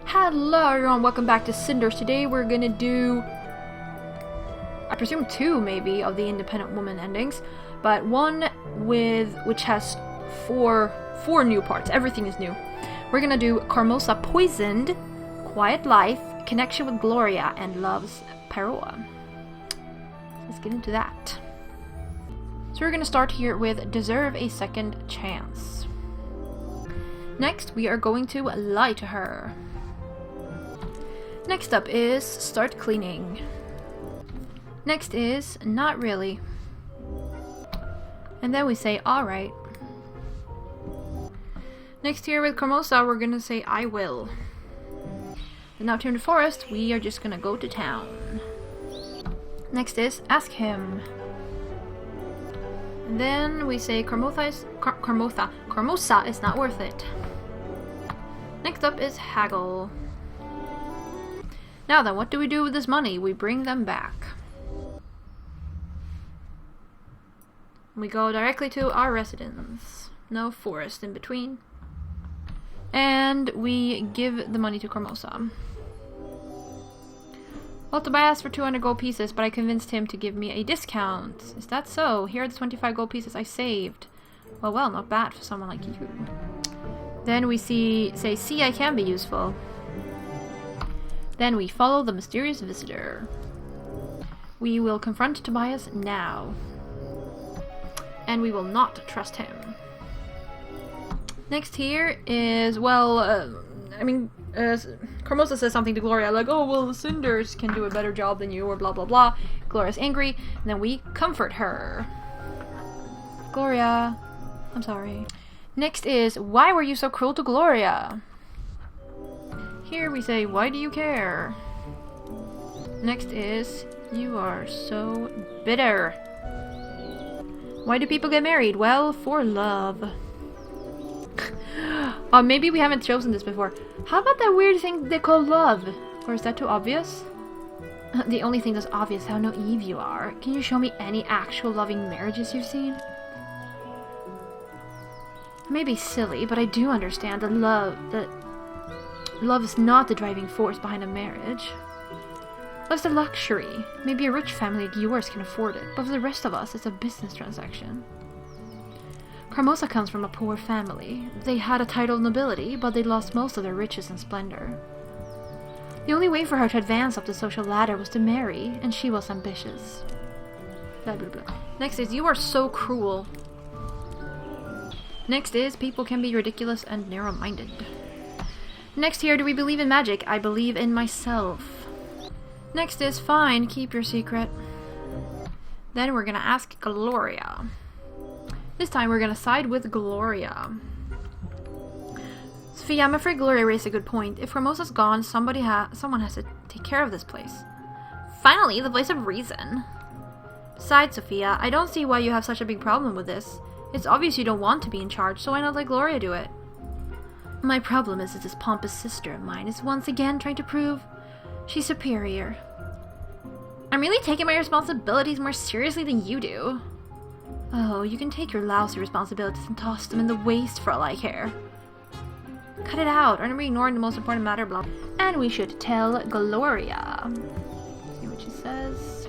Hello everyone, welcome back to Cinders. Today we're gonna do, I presume 2 maybe, of the Independent Woman endings, but one which has four new parts. Everything is new. We're gonna do Carmosa Poisoned, Quiet Life, Connection with Gloria, and Love's Paroa. Let's get into that. So we're gonna start here with Deserve a Second Chance. Next, we are going to lie to her. Next up is Start Cleaning. Next is Not Really. And then we say Alright. Next here with Carmosa, we're gonna say I Will. And now to the forest, we are just gonna go to town. Next is Ask Him. And then we say Carmosa is not worth it. Next up is Haggle. Now then, what do we do with this money? We bring them back. We go directly to our residence. No forest in between. And we give the money to Carmosa. Well, Tobias asked for 200 gold pieces, but I convinced him to give me a discount. Is that so? Here are the 25 gold pieces I saved. Well, not bad for someone like you. Then we say, I can be useful. Then we follow the mysterious visitor. We will confront Tobias now. And we will not trust him. Next here is, Carmosa says something to Gloria like, oh, well, the Cinders can do a better job than you, or blah, blah, blah. Gloria's angry, and then we comfort her. Gloria, I'm sorry. Next is, why were you so cruel to Gloria? Here we say, why do you care? Next is, you are so bitter. Why do people get married? Well, for love. Maybe we haven't chosen this before. How about that weird thing they call love? Or is that too obvious? The only thing that's obvious is how naive you are. Can you show me any actual loving marriages you've seen? I may be silly, but I do understand that love is not the driving force behind a marriage. Love's a luxury. Maybe a rich family like yours can afford it, but for the rest of us, it's a business transaction. Carmosa comes from a poor family. They had a title of nobility, but they lost most of their riches and splendor. The only way for her to advance up the social ladder was to marry, and she was ambitious. Blah, blah, blah. Next is, you are so cruel. Next is, people can be ridiculous and narrow-minded. Next here, do we believe in magic? I believe in myself. Next is, fine, keep your secret. Then we're gonna ask Gloria. This time we're gonna side with Gloria. Sophia, I'm afraid Gloria raised a good point. If Carmosa's gone, someone has to take care of this place. Finally, the voice of reason. Besides, Sophia, I don't see why you have such a big problem with this. It's obvious you don't want to be in charge, so why not let Gloria do it? My problem is that this pompous sister of mine is once again trying to prove she's superior. I'm really taking my responsibilities more seriously than you do. Oh, you can take your lousy responsibilities and toss them in the waste for all I care. Cut it out, or I'm ignoring the most important matter, blah. And we should tell Gloria. See what she says.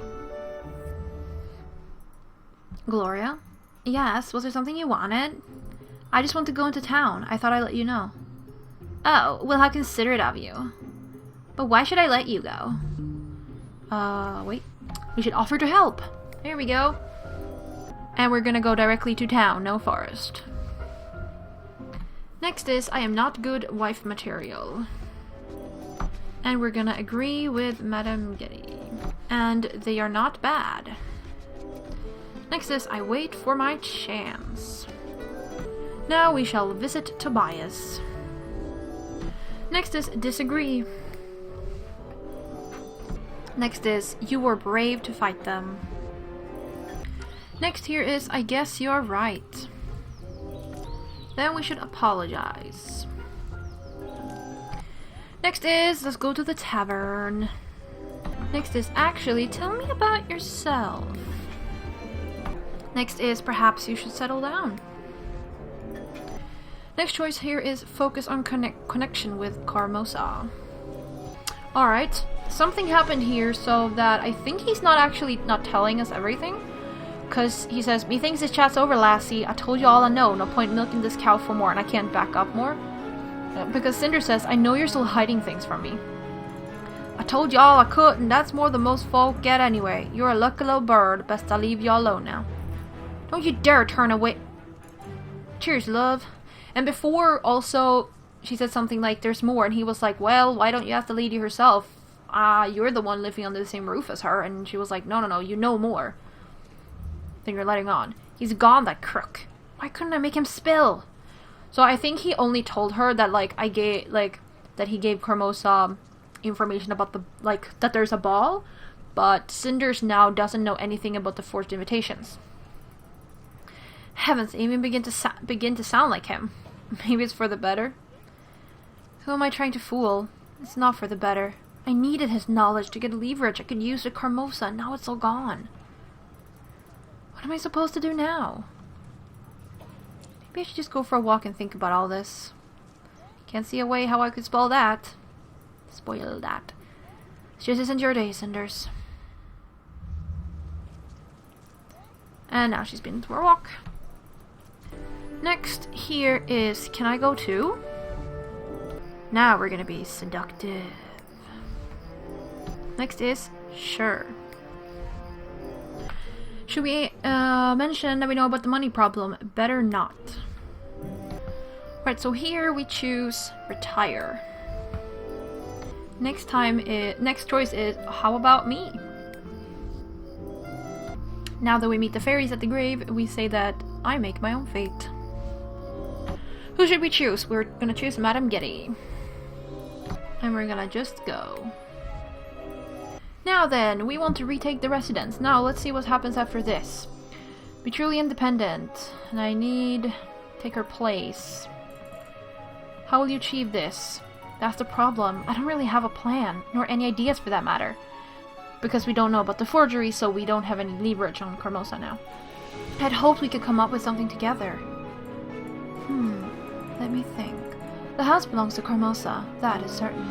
Gloria? Yes, was there something you wanted? I just want to go into town. I thought I'd let you know. Oh, well, how considerate of you. But why should I let you go? Wait. We should offer to help. There we go. And we're gonna go directly to town, no forest. Next is, I am not good wife material. And we're gonna agree with Madame Getty. And they are not bad. Next is, I wait for my chance. Now we shall visit Tobias. Next is, disagree. Next is, you were brave to fight them. Next here is, I guess you're right. Then we should apologize. Next is, let's go to the tavern. Next is, actually, tell me about yourself. Next is, perhaps you should settle down. Next choice here is focus on connection with Carmosa. Alright, something happened here so that I think he's not actually not telling us everything. Because he says, methinks this chat's over, lassie. I told you all I know. No point milking this cow for more, and I can't back up more. Because Cinders says, I know you're still hiding things from me. I told you all I could, and that's more than most folk get anyway. You're a lucky little bird. Best I leave you alone now. Don't you dare turn away. Cheers, love. And before, also, she said something like, there's more, and he was like, well, why don't you ask the lady herself? You're the one living under the same roof as her. And she was like, no, you know more than you're letting on. He's gone, that crook. Why couldn't I make him spill? So I think he only told her that, like, that he gave Carmosa information about the, like, that there's a ball, but Cinders now doesn't know anything about the forged invitations. Heavens, even begin to sound like him. Maybe it's for the better. Who am I trying to fool? It's not for the better. I needed his knowledge to get leverage I could use with Carmosa, and now it's all gone. What am I supposed to do now? Maybe I should just go for a walk and think about all this. Can't see a way how I could spoil that. It just isn't your day, Cinders. And now she's been to her walk. Next here is, can I go too? Now we're gonna be seductive. Next is, sure. Should we mention that we know about the money problem? Better not. Right, so here we choose retire. Next choice is, how about me? Now that we meet the fairies at the grave, we say that I make my own fate. Who should we choose? We're gonna choose Madame Getty. And we're gonna just go. Now then, we want to retake the residence. Now let's see what happens after this. Be truly independent. And I need... take her place. How will you achieve this? That's the problem. I don't really have a plan, nor any ideas for that matter. Because we don't know about the forgery, so we don't have any leverage on Carmosa now. I'd hoped we could come up with something together. Let me think. The house belongs to Carmosa, that is certain.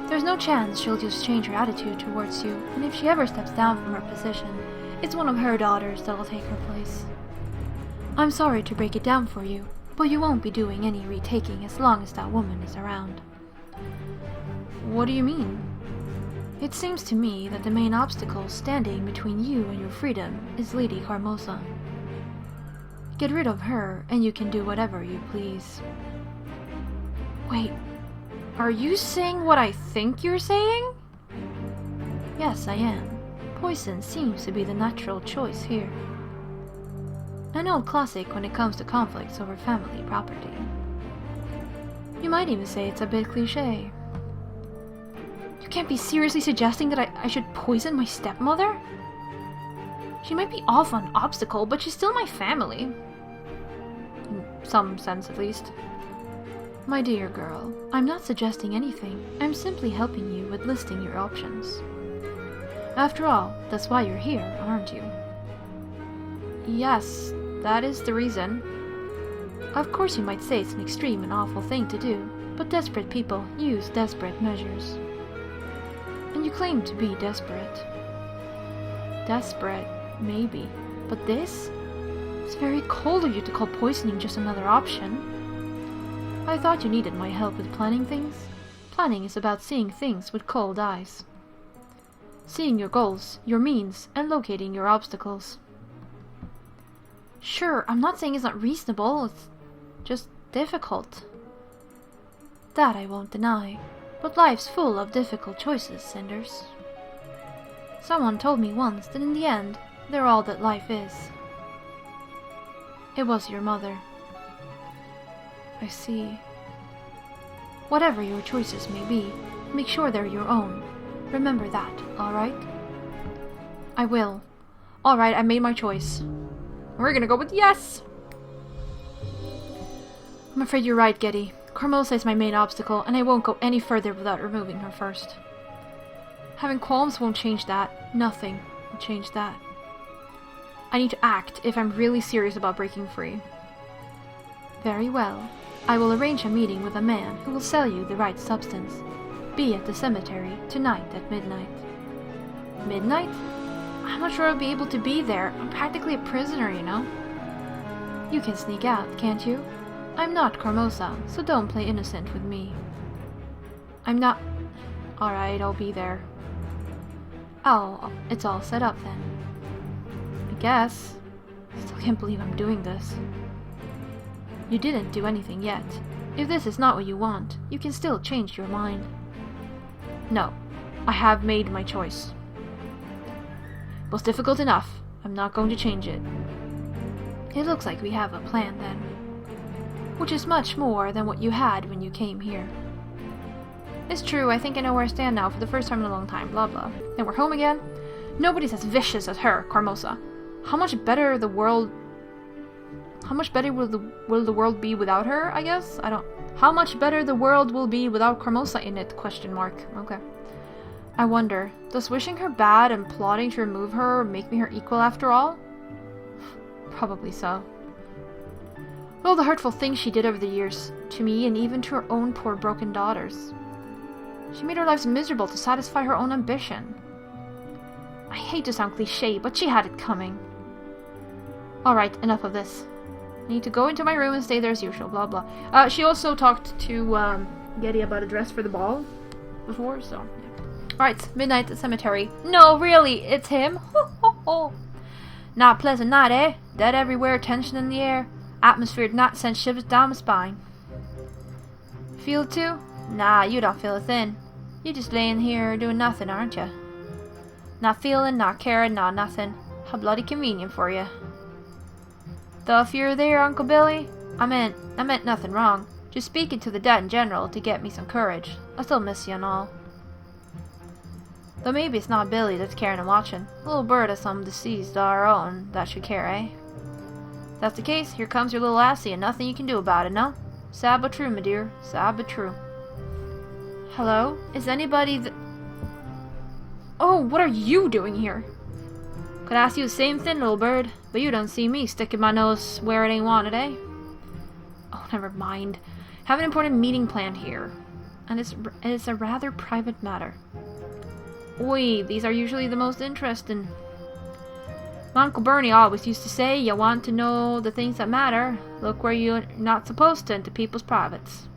There's no chance she'll just change her attitude towards you, and if she ever steps down from her position, it's one of her daughters that'll take her place. I'm sorry to break it down for you, but you won't be doing any retaking as long as that woman is around. What do you mean? It seems to me that the main obstacle standing between you and your freedom is Lady Carmosa. Get rid of her, and you can do whatever you please. Wait, are you saying what I think you're saying? Yes, I am. Poison seems to be the natural choice here. An old classic when it comes to conflicts over family property. You might even say it's a bit cliché. You can't be seriously suggesting that I should poison my stepmother? She might be off on obstacle, but she's still my family. In some sense, at least. My dear girl, I'm not suggesting anything. I'm simply helping you with listing your options. After all, that's why you're here, aren't you? Yes, that is the reason. Of course you might say it's an extreme and awful thing to do, but desperate people use desperate measures. And you claim to be desperate. Desperate, maybe. But this? It's very cold of you to call poisoning just another option. I thought you needed my help with planning things. Planning is about seeing things with cold eyes. Seeing your goals, your means, and locating your obstacles. Sure, I'm not saying it's not reasonable, it's just difficult. That I won't deny, but life's full of difficult choices, Cinders. Someone told me once that in the end, they're all that life is. It was your mother. I see. Whatever your choices may be, make sure they're your own. Remember that, alright? I will. Alright, I made my choice. We're gonna go with yes! I'm afraid you're right, Getty. Carmosa is my main obstacle, and I won't go any further without removing her first. Having qualms won't change that. Nothing will change that. I need to act if I'm really serious about breaking free. Very well. I will arrange a meeting with a man who will sell you the right substance. Be at the cemetery tonight at midnight. Midnight? I'm not sure I'll be able to be there. I'm practically a prisoner, you know. You can sneak out, can't you? I'm not Carmosa, so don't play innocent with me. I'm not... Alright, I'll be there. Oh, it's all set up then. I guess. I still can't believe I'm doing this. You didn't do anything yet. If this is not what you want, you can still change your mind. No, I have made my choice. It was difficult enough. I'm not going to change it. It looks like we have a plan then. Which is much more than what you had when you came here. It's true, I think I know where I stand now for the first time in a long time, blah blah. Then we're home again. Nobody's as vicious as her, Carmosa. How much better the world... How much better will the world be without her, I guess? How much better the world will be without Carmosa in it, question mark. Okay. I wonder, does wishing her bad and plotting to remove her make me her equal after all? Probably so. All the hurtful things she did over the years, to me and even to her own poor broken daughters. She made our lives miserable to satisfy her own ambition. I hate to sound cliché, but she had it coming. Alright, enough of this. I need to go into my room and stay there as usual, blah blah. She also talked to Getty about a dress for the ball before, so yeah. Alright, midnight at the cemetery. No, really, it's him? Ho ho ho. Not pleasant night, eh? Dead everywhere, tension in the air. Atmosphere not sent shivers down my spine. Feel it too? Nah, you don't feel a thing. You're just laying here doing nothing, aren't you? Not feeling, not caring, not nothing. How bloody convenient for you. Though if you're there, Uncle Billy, I meant nothing wrong. Just speaking to the dead in general to get me some courage. I still miss you and all. Though maybe it's not Billy that's caring and watching. A little bird of some deceased of our own that should care, eh? If that's the case, here comes your little lassie and nothing you can do about it, no? Sad but true, my dear. Sad but true. Hello? Is anybody Oh, what are you doing here? Could ask you the same thing, little bird, but you don't see me sticking my nose where it ain't wanted, eh? Oh, never mind. Have an important meeting planned here, and it's a rather private matter. Oi, these are usually the most interesting. My Uncle Bernie always used to say, you want to know the things that matter, look where you're not supposed to into people's privates.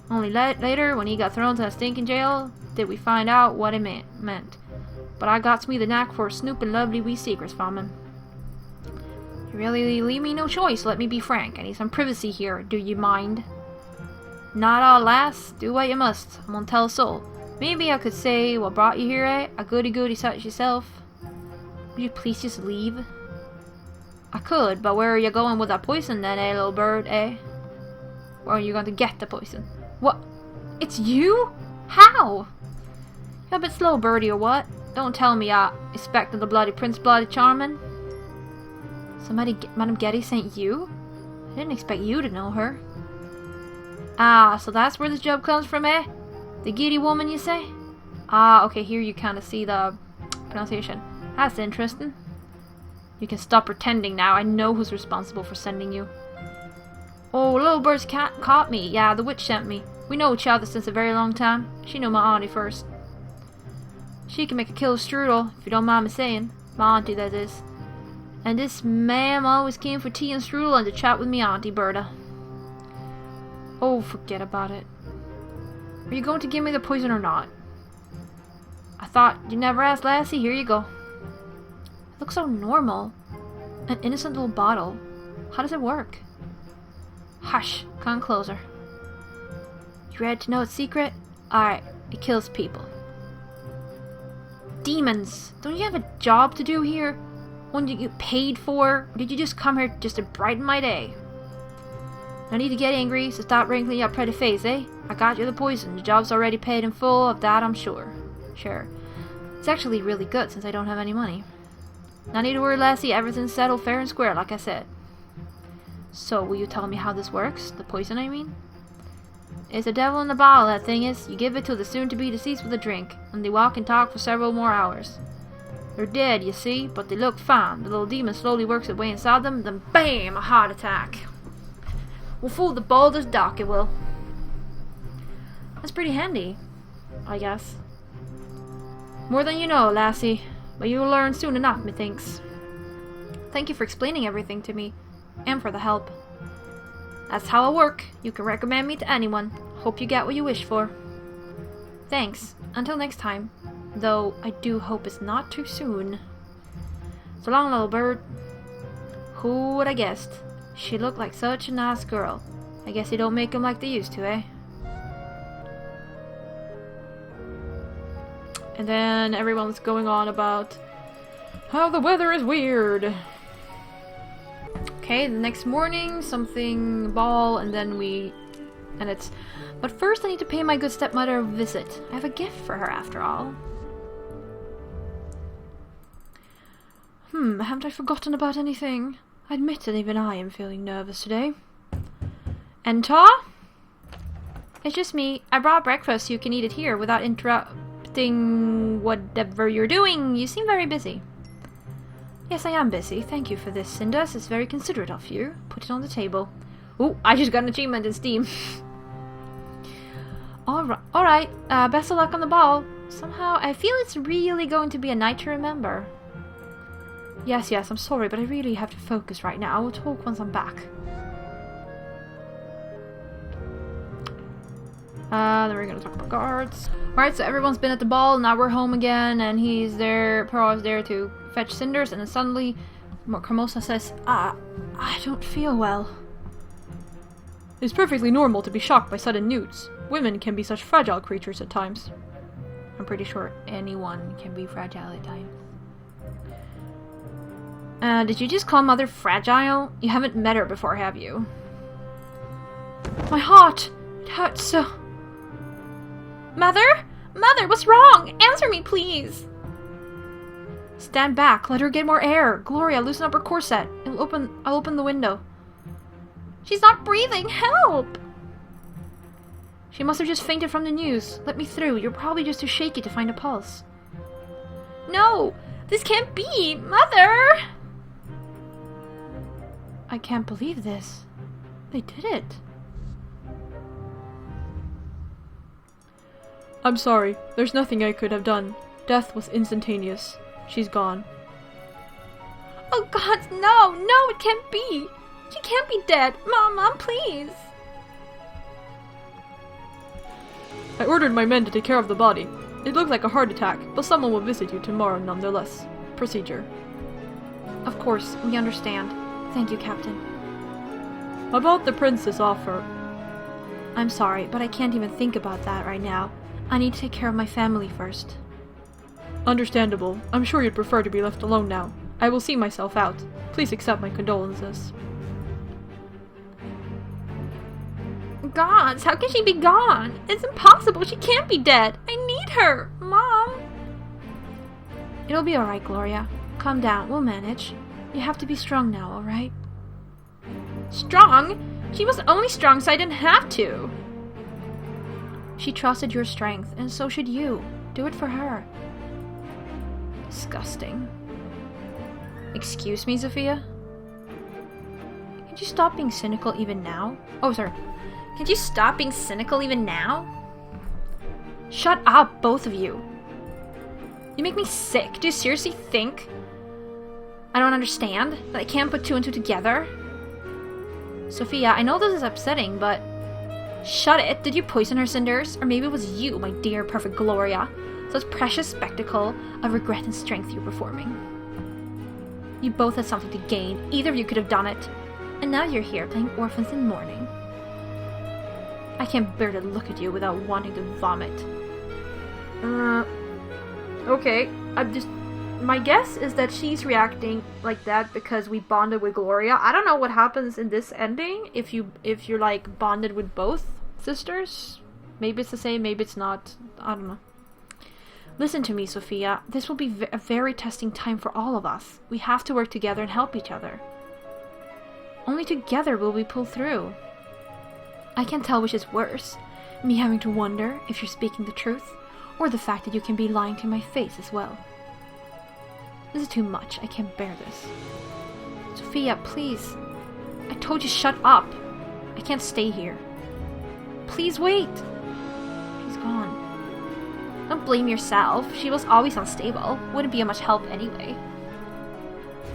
Only later, when he got thrown to a stinking jail, did we find out what it meant. But I got me the knack for snooping lovely wee secrets from him. You really leave me no choice, let me be frank. I need some privacy here, do you mind? Not all, lass. Do what you must. I won't tell a soul. Maybe I could say what brought you here, eh? A goody-goody such yourself. Would you please just leave? I could, but where are you going with that poison then, eh, little bird, eh? Where are you going to get the poison? What? It's you? How? You're a bit slow, birdie, or what? Don't tell me I expected the bloody Prince Bloody Charming. Somebody, Madame Getty sent you? I didn't expect you to know her. Ah, so that's where this job comes from, eh? The giddy woman, you say? Ah, okay, here you kind of see the pronunciation. That's interesting. You can stop pretending now. I know who's responsible for sending you. Oh, little bird's cat caught me. Yeah, the witch sent me. We know each other since a very long time. She knew my auntie first. She can make a killer strudel, if you don't mind me saying. My auntie, that is. And this ma'am always came for tea and strudel and to chat with me auntie Berta. Oh, forget about it. Are you going to give me the poison or not? I thought you never asked, lassie. Here you go. It looks so normal. An innocent little bottle. How does it work? Hush. Come closer. You ready to know its secret? Alright. It kills people. Demons! Don't you have a job to do here? One you get paid for? Or did you just come here just to brighten my day? No need to get angry, so stop wrinkling your pretty face, eh? I got you the poison. The job's already paid in full, of that I'm sure. Sure. It's actually really good since I don't have any money. No need to worry, lassie. Everything's settled fair and square, like I said. So, will you tell me how this works? The poison, I mean? It's a devil in the bottle, that thing is. You give it to the soon-to-be deceased with a drink, and they walk and talk for several more hours. They're dead, you see, but they look fine. The little demon slowly works its way inside them, then BAM! A heart attack. Will fool the boldest doc, it will. That's pretty handy. I guess. More than you know, lassie. But you'll learn soon enough, methinks. Thank you for explaining everything to me. And for the help. That's how I work. You can recommend me to anyone. Hope you get what you wish for. Thanks. Until next time. Though, I do hope it's not too soon. So long, little bird. Who would I guessed? She looked like such a nice girl. I guess they don't make them like they used to, eh? And then everyone's going on about how the weather is weird. Okay, the next morning, something ball, and then it's... But first I need to pay my good stepmother a visit. I have a gift for her after all. Haven't I forgotten about anything? I admit that even I am feeling nervous today. Enter? It's just me. I brought breakfast so you can eat it here without interrupting whatever you're doing. You seem very busy. Yes, I am busy. Thank you for this, Cinders. It's very considerate of you. Put it on the table. Ooh, I just got an achievement in Steam. Alright. Best of luck on the ball. Somehow, I feel it's really going to be a night to remember. Yes, I'm sorry, but I really have to focus right now. We'll talk once I'm back. Then we're gonna talk about guards. Alright, so everyone's been at the ball, now we're home again, and he's there, Pearl's there to fetch Cinders, and then suddenly, Carmosa says, I don't feel well. It's perfectly normal to be shocked by sudden news. Women can be such fragile creatures at times. I'm pretty sure anyone can be fragile at times. Did you just call Mother fragile? You haven't met her before, have you? My heart! It hurts so... Mother? Mother, what's wrong? Answer me, please! Stand back. Let her get more air. Gloria, loosen up her corset. I'll open the window. She's not breathing. Help! She must have just fainted from the news. Let me through. You're probably just too shaky to find a pulse. No! This can't be! Mother! I can't believe this. They did it. I'm sorry. There's nothing I could have done. Death was instantaneous. She's gone. Oh God, no! No, it can't be! She can't be dead! Mom, please! I ordered my men to take care of the body. It looked like a heart attack, but someone will visit you tomorrow nonetheless. Procedure. Of course, we understand. Thank you, Captain. About the prince's offer. I'm sorry, but I can't even think about that right now. I need to take care of my family first. Understandable. I'm sure you'd prefer to be left alone now. I will see myself out. Please accept my condolences. Gods, how can she be gone? It's impossible. She can't be dead. I need her. Mom. It'll be alright, Gloria. Calm down. We'll manage. You have to be strong now, alright? Strong? She was only strong so I didn't have to. She trusted your strength, and so should you. Do it for her. Disgusting. Excuse me, Sophia? Can't you stop being cynical even now? Oh, sorry. Can't you stop being cynical even now? Shut up, both of you. You make me sick. Do you seriously think I don't understand? That I can't put two and two together? Sophia, I know this is upsetting, but... Shut it! Did you poison her, Cinders? Or maybe it was you, my dear perfect Gloria. Such precious spectacle of regret and strength you're performing. You both had something to gain. Either of you could have done it. And now you're here, playing orphans in mourning. I can't bear to look at you without wanting to vomit. Okay. My guess is that she's reacting like that because we bonded with Gloria. I don't know what happens in this ending if you're like bonded with both sisters. Maybe it's the same, maybe it's not. I don't know. Listen to me, Sophia. This will be a very testing time for all of us. We have to work together and help each other. Only together will we pull through. I can't tell which is worse. Me having to wonder if you're speaking the truth, or the fact that you can be lying to my face as well. This is too much. I can't bear this. Sophia, please. I told you shut up. I can't stay here. Please wait. She's gone. Don't blame yourself. She was always unstable. Wouldn't be of much help anyway.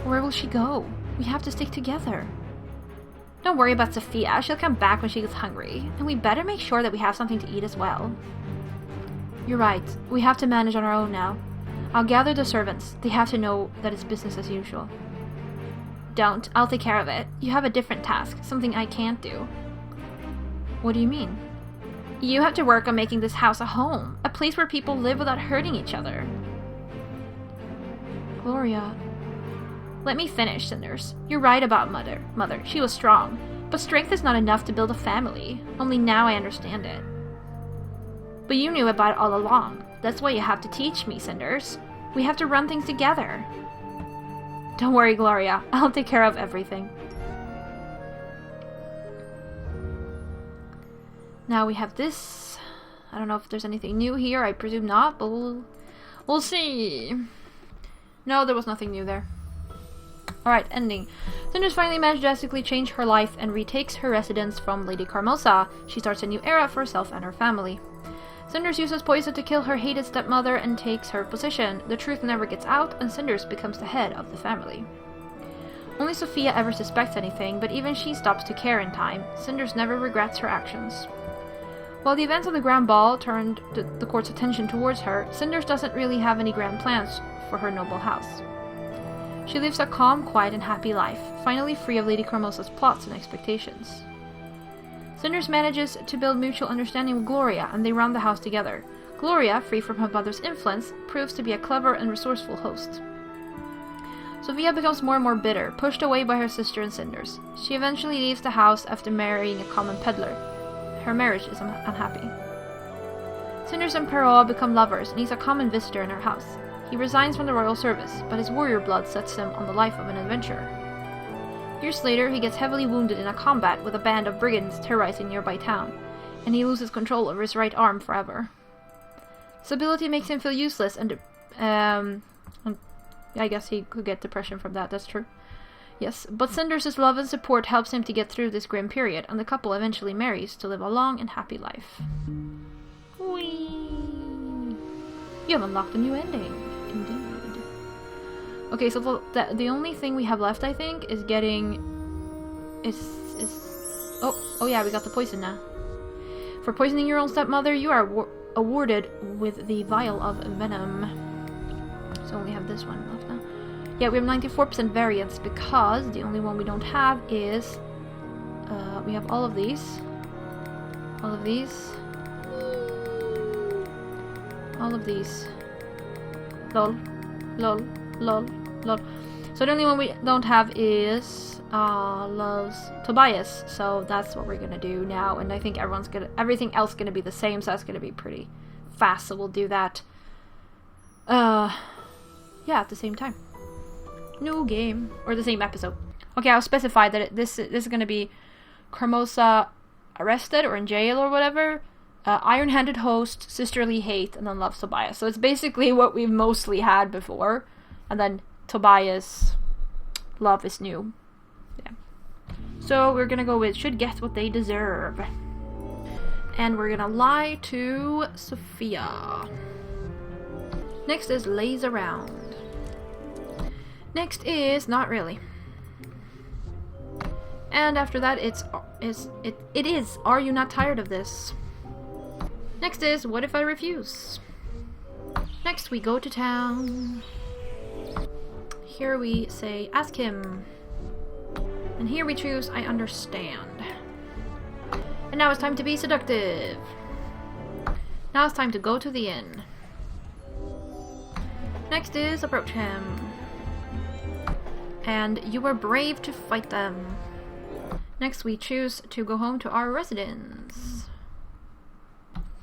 Where will she go? We have to stick together. Don't worry about Sophia. She'll come back when she gets hungry. And we better make sure that we have something to eat as well. You're right. We have to manage on our own now. I'll gather the servants. They have to know that it's business as usual. Don't. I'll take care of it. You have a different task. Something I can't do. What do you mean? You have to work on making this house a home. A place where people live without hurting each other. Gloria. Let me finish, Cinders. You're right about Mother. She was strong. But strength is not enough to build a family. Only now I understand it. But you knew about it all along. That's why you have to teach me, Cinders. We have to run things together. Don't worry, Gloria. I'll take care of everything. Now we have this. I don't know if there's anything new here. I presume not, but we'll see. No, there was nothing new there. Alright, ending. Cinders finally managed to drastically change her life and retakes her residence from Lady Carmosa. She starts a new era for herself and her family. Cinders uses poison to kill her hated stepmother and takes her position. The truth never gets out, and Cinders becomes the head of the family. Only Sophia ever suspects anything, but even she stops to care in time. Cinders never regrets her actions. While the events of the Grand Ball turned the court's attention towards her, Cinders doesn't really have any grand plans for her noble house. She lives a calm, quiet, and happy life, finally free of Lady Carmosa's plots and expectations. Cinders manages to build mutual understanding with Gloria, and they run the house together. Gloria, free from her mother's influence, proves to be a clever and resourceful host. Sophia becomes more and more bitter, pushed away by her sister and Cinders. She eventually leaves the house after marrying a common peddler. Her marriage is unhappy. Cinders and Perrault become lovers, and he's a common visitor in her house. He resigns from the royal service, but his warrior blood sets him on the life of an adventurer. Years later, he gets heavily wounded in a combat with a band of brigands terrorizing a nearby town, and he loses control over his right arm forever. His ability makes him feel useless, and I guess he could get depression from that, that's true. Yes, but Cinders' love and support helps him to get through this grim period, and the couple eventually marries to live a long and happy life. Whee! You have unlocked a new ending. Indeed. Okay, so the only thing we have left, I think, is getting... Oh yeah, we got the poison now. For poisoning your own stepmother, you are awarded with the vial of venom. So we only have this one left now. Yeah, we have 94% variance because the only one we don't have is... we have all of these. All of these. All of these. Lol. Lol. Lol. Lol. So the only one we don't have is loves Tobias. So that's what we're gonna do now, and I think everything else gonna be the same, so that's gonna be pretty fast. So we'll do that. Yeah, at the same time. New game or the same episode. Okay, I'll specify that this is gonna be Carmosa arrested or in jail or whatever. Iron-handed host, sisterly hate, and then loves Tobias. So it's basically what we've mostly had before. And then Tobias, love is new. Yeah. So we're gonna go with should get what they deserve. And we're gonna lie to Sophia. Next is lays around. Next is not really. And after that it is are you not tired of this? Next is what if I refuse? Next we go to town. Here we say ask him. And here we choose I understand. And now it's time to be seductive. Now it's time to go to the inn. Next is approach him. And you were brave to fight them. Next we choose to go home to our residence.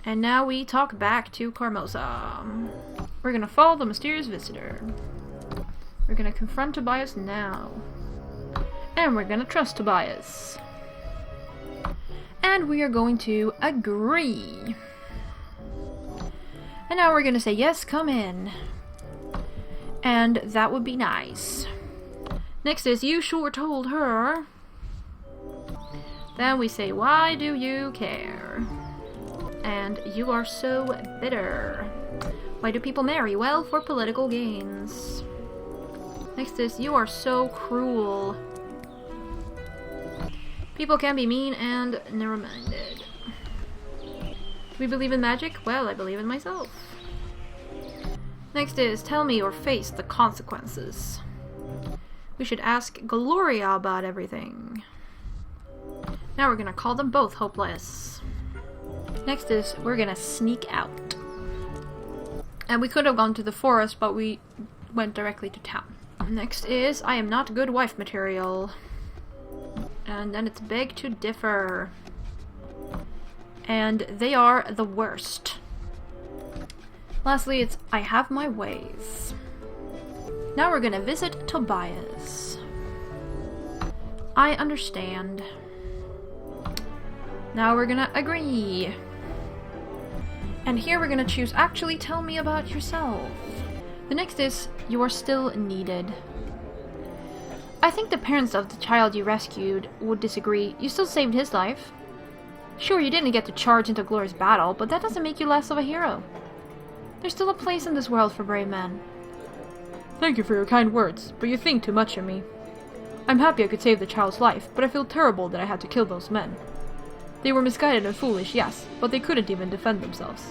And now we talk back to Carmosa. We're gonna follow the mysterious visitor. We're gonna confront Tobias now. And we're gonna trust Tobias. And we are going to agree. And now we're gonna say, yes, come in. And that would be nice. Next is, you sure told her. Then we say, why do you care? and you are so bitter. Why do people marry? Well, for political gains. Next is, you are so cruel. People can be mean and narrow-minded. Do we believe in magic? Well, I believe in myself. Next is, tell me or face the consequences. We should ask Gloria about everything. Now we're gonna call them both hopeless. Next is, we're gonna sneak out. And we could have gone to the forest, but we went directly to town. Next is, I am not good wife material. And then it's beg to differ. And they are the worst. Lastly, it's I have my ways. Now we're gonna visit Tobias. I understand. Now we're gonna agree. And here we're gonna choose actually tell me about yourself. The next is you are still needed. I think the parents of the child you rescued would disagree. You still saved his life. Sure, you didn't get to charge into Gloria's battle, but that doesn't make you less of a hero. There's still a place in this world for brave men. Thank you for your kind words, but you think too much of me. I'm happy I could save the child's life, but I feel terrible that I had to kill those men. They were misguided and foolish, yes, but they couldn't even defend themselves.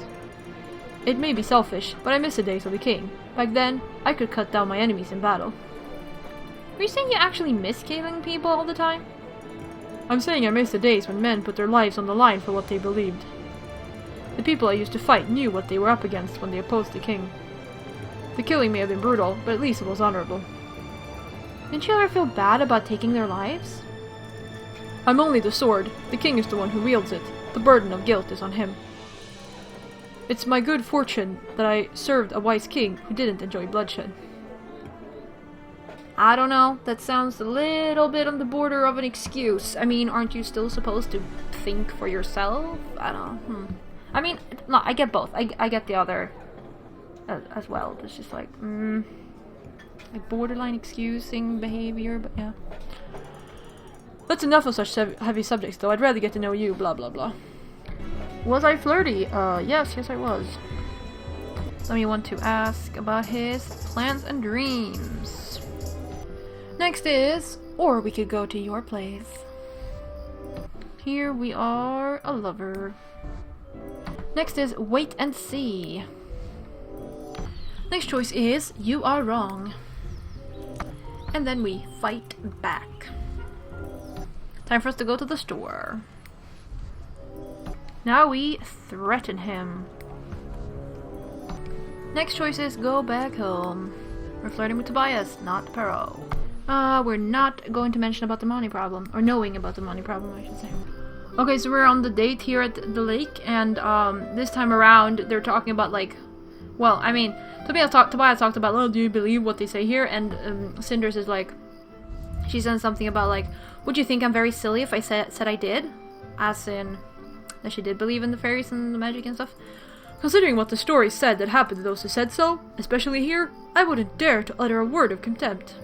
It may be selfish, but I miss the days of the king. Back then, I could cut down my enemies in battle. Are you saying you actually miss killing people all the time? I'm saying I miss the days when men put their lives on the line for what they believed. The people I used to fight knew what they were up against when they opposed the king. The killing may have been brutal, but at least it was honorable. Didn't you ever feel bad about taking their lives? I'm only the sword. The king is the one who wields it. The burden of guilt is on him. It's my good fortune that I served a wise king who didn't enjoy bloodshed. I don't know, that sounds a little bit on the border of an excuse. I mean, aren't you still supposed to think for yourself? I don't know. I mean, no, I get both. I get the other as well. It's just like, like borderline excusing behavior, but yeah. That's enough of such heavy subjects, though. I'd rather get to know you, blah blah blah. Was I flirty? Yes I was. Somebody want to ask about his plans and dreams. Next is, or we could go to your place. Here we are, a lover. Next is, wait and see. Next choice is, you are wrong. And then we fight back. Time for us to go to the store. Now we threaten him. Next choice is, go back home. We're flirting with Tobias, not Perot. We're not going to mention about the money problem. Or knowing about the money problem, I should say. Okay, so we're on the date here at the lake, and this time around, they're talking about, like... Well, I mean, Tobias talked about, oh, do you believe what they say here? And Cinders is like... She said something about, like, would you think I'm very silly if I said I did? As in, that she did believe in the fairies and the magic and stuff. Considering what the story said that happened to those who said so, especially here, I wouldn't dare to utter a word of contempt.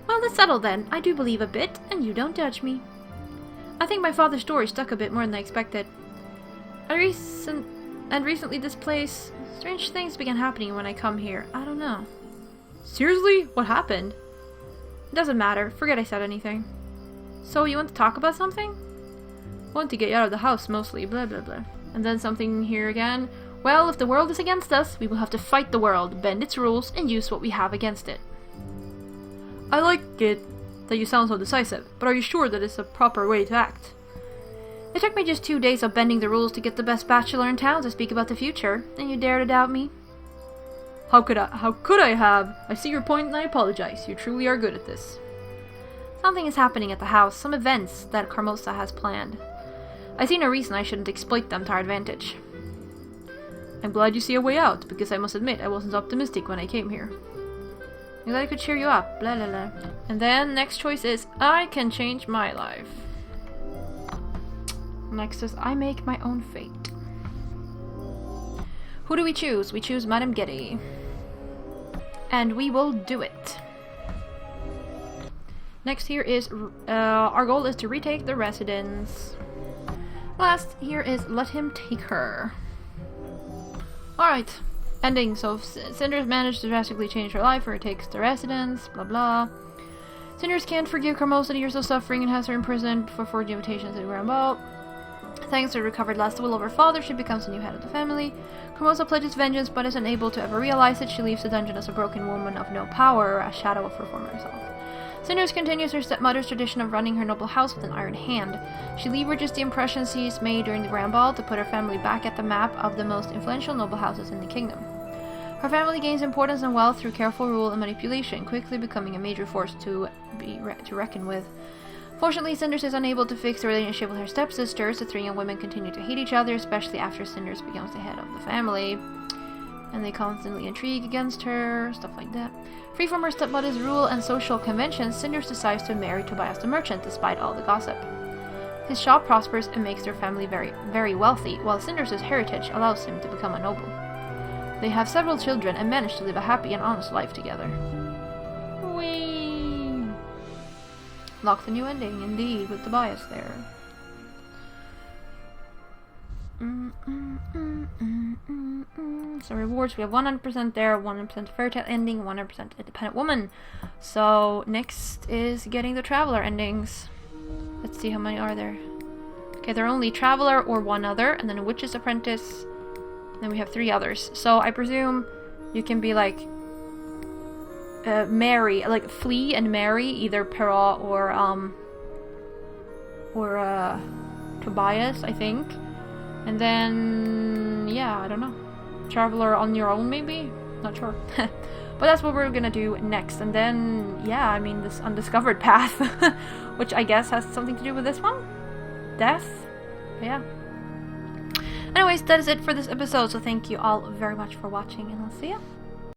Well, let's settle then. I do believe a bit, and you don't judge me. I think my father's story stuck a bit more than I expected. Recently this place... Strange things began happening when I come here. I don't know. Seriously? What happened? It doesn't matter. Forget I said anything. So, you want to talk about something? Want to get you out of the house, mostly. Blah, blah, blah. And then something here again. Well, if the world is against us, we will have to fight the world, bend its rules, and use what we have against it. I like it that you sound so decisive, but are you sure that it's a proper way to act? It took me just 2 days of bending the rules to get the best bachelor in town to speak about the future, and you dare to doubt me? How could I have? I see your point and I apologize. You truly are good at this. Something is happening at the house, some events that Carmosa has planned. I see no reason I shouldn't exploit them to our advantage. I'm glad you see a way out, because I must admit I wasn't optimistic when I came here. I'm glad I could cheer you up, blah blah blah. And then, next choice is, I can change my life. Next is, I make my own fate. Who do we choose? We choose Madame Getty. And we will do it. Next here is, our goal is to retake the residence. Last here is Let Him Take Her. Alright. Ending. So Cinders managed to drastically change her life, or takes the residence, blah blah. Cinders can't forgive Carmosa the years of suffering and has her imprisoned for forging invitations to the Grand Ball. Thanks to the recovered last will of her father, she becomes the new head of the family. Carmosa pledges vengeance, but is unable to ever realize it. She leaves the dungeon as a broken woman of no power, a shadow of her former self. Cinders continues her stepmother's tradition of running her noble house with an iron hand. She leverages the impressions she's made during the Grand Ball to put her family back at the map of the most influential noble houses in the kingdom. Her family gains importance and wealth through careful rule and manipulation, quickly becoming a major force to reckon with. Fortunately, Cinders is unable to fix the relationship with her stepsisters. The three young women continue to hate each other, especially after Cinders becomes the head of the family. And they constantly intrigue against her, stuff like that. Free from her stepmother's rule and social conventions, Cinders decides to marry Tobias the merchant, despite all the gossip. His shop prospers and makes their family very, very wealthy, while Cinders' heritage allows him to become a noble. They have several children and manage to live a happy and honest life together. Whee! Lock the new ending, indeed, with Tobias there. So rewards, we have 100% there, 100% fairy tale ending, 100% independent woman. So next is getting the traveler endings. Let's see how many are there. Okay, they're only traveler or one other, and then a witch's apprentice. Then we have 3 others. So I presume you can be like marry, like flee and marry either Perrault or Tobias, I think. And then yeah, I don't know. Traveler on your own, maybe? Not sure. But that's what we're gonna do next. And then, yeah, I mean, this undiscovered path, which I guess has something to do with this one? Death? But yeah. Anyways, that is it for this episode, so thank you all very much for watching, and I'll see ya.